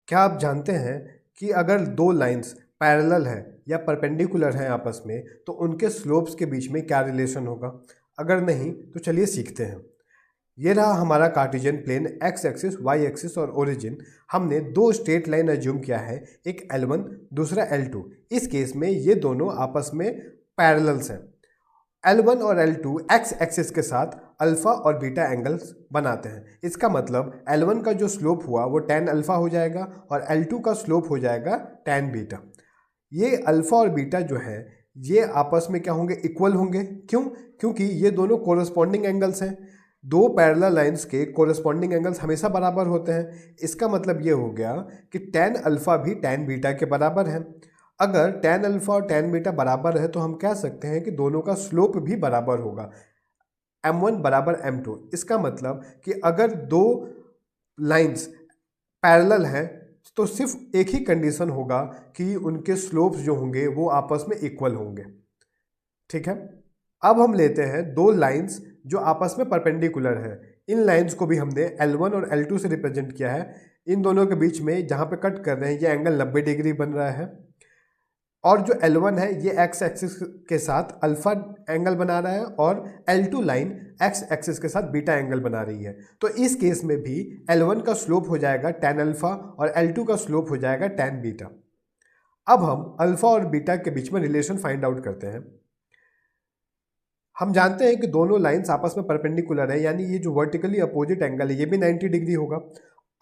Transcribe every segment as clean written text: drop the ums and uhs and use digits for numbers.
क्या आप जानते हैं कि अगर दो लाइंस पैरेलल है या परपेंडिकुलर हैं आपस में तो उनके स्लोप्स के बीच में क्या रिलेशन होगा? अगर नहीं तो चलिए सीखते हैं। ये रहा हमारा Cartesian plane, X axis, Y axis और ओरिजिन। हमने दो स्ट्रेट लाइन एज्यूम किया है, एक L1 दूसरा L2। इस केस में ये दोनों आपस में पैरेलल्स हैं। L1 और L2 एक्स एक्सिस के साथ अल्फा और बीटा एंगल्स बनाते हैं। इसका मतलब L1 का जो स्लोप हुआ वो tan अल्फा हो जाएगा और L2 का स्लोप हो जाएगा tan बीटा। ये अल्फा और बीटा जो है ये आपस में क्या होंगे? इक्वल होंगे। क्यों? क्योंकि ये दोनों कोरस्पॉन्डिंग एंगल्स हैं। दो पैरेलल लाइंस के कोरस्पॉन्डिंग एंगल्स हमेशा बराबर होते हैं। इसका मतलब ये हो गया कि tan अल्फा भी tan बीटा के बराबर है। अगर tan अल्फा और tan बीटा बराबर है तो हम कह सकते हैं कि दोनों का स्लोप भी बराबर होगा, m1 बराबर m2। इसका मतलब कि अगर दो लाइंस पैरेलल हैं तो सिर्फ एक ही कंडीशन होगा कि उनके स्लोप्स जो होंगे वो आपस में इक्वल होंगे। ठीक है, अब हम लेते हैं दो लाइंस जो आपस में परपेंडिकुलर हैं। इन लाइंस को भी हमने L1 और L2 से रिप्रेजेंट किया है। इन दोनों के बीच में जहाँ पे कट कर रहे हैं ये एंगल 90 डिग्री बन रहा है और जो L1 है ये एक्स एक्सिस के साथ अल्फा एंगल बना रहा है और L2 लाइन एक्स एक्सिस के साथ बीटा एंगल बना रही है। तो इस केस में भी L1 का स्लोप हो जाएगा tan अल्फा और L2 का स्लोप हो जाएगा tan बीटा। अब हम अल्फा और बीटा के बीच में रिलेशन फाइंड आउट करते हैं। हम जानते हैं कि दोनों लाइंस आपस में परपेंडिकुलर है, यानी ये जो वर्टिकली अपोजिट एंगल है ये भी 90 डिग्री होगा।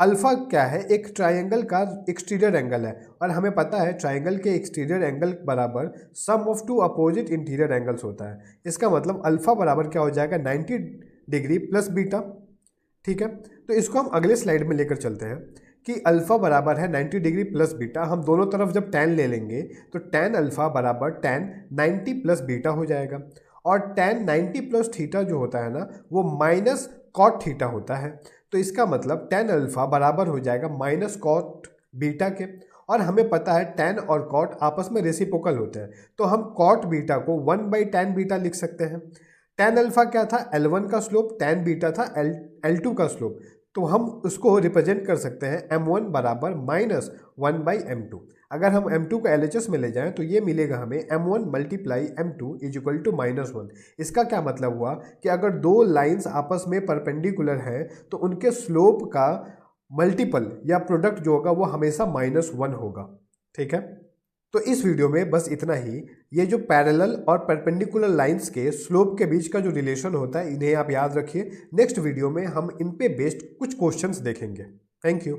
अल्फा क्या है? एक ट्राइंगल का एक्सटीरियर एंगल है और हमें पता है ट्राइंगल के एक्सटीरियर एंगल बराबर sum of two opposite interior angles होता है। इसका मतलब अल्फा बराबर क्या हो जाएगा? 90 डिग्री प्लस बीटा। ठीक है, तो इसको हम अगले स्लाइड में लेकर चलते हैं कि अल्फा बराबर है 90 डिग्री प्लस बीटा। हम दोनों तरफ जब tan ले लेंगे तो tan अल्फा बराबर tan 90 प्लस बीटा हो जाएगा और tan 90 प्लस थीटा जो होता है ना वो माइनस कॉट थीटा होता है। तो इसका मतलब tan अल्फा बराबर हो जाएगा माइनस कॉट बीटा के। और हमें पता है tan और कॉट आपस में रेसिप्रोकल होते हैं, तो हम कॉट बीटा को 1/tan बीटा लिख सकते हैं। tan अल्फा क्या था? L1 का स्लोप, tan बीटा था L2 का स्लोप। तो हम उसको रिप्रेजेंट कर सकते हैं m1 बराबर माइनस 1/m2। अगर हम m2 को LHS में ले जाएं तो ये मिलेगा हमें m1 multiply m2 is equal to -1। इसका क्या मतलब हुआ कि अगर दो लाइंस आपस में परपेंडिकुलर हैं तो उनके स्लोप का मल्टीपल या प्रोडक्ट जो होगा वो हमेशा -1 होगा। ठीक है, तो इस वीडियो में बस इतना ही। ये जो पैरेलल और परपेंडिकुलर लाइंस के स्लोप के बीच का जो रिलेशन होता है इन्हें आप याद रखिए। नेक्स्ट वीडियो में हम इन पे बेस्ड कुछ क्वेश्चंस देखेंगे। Thank you.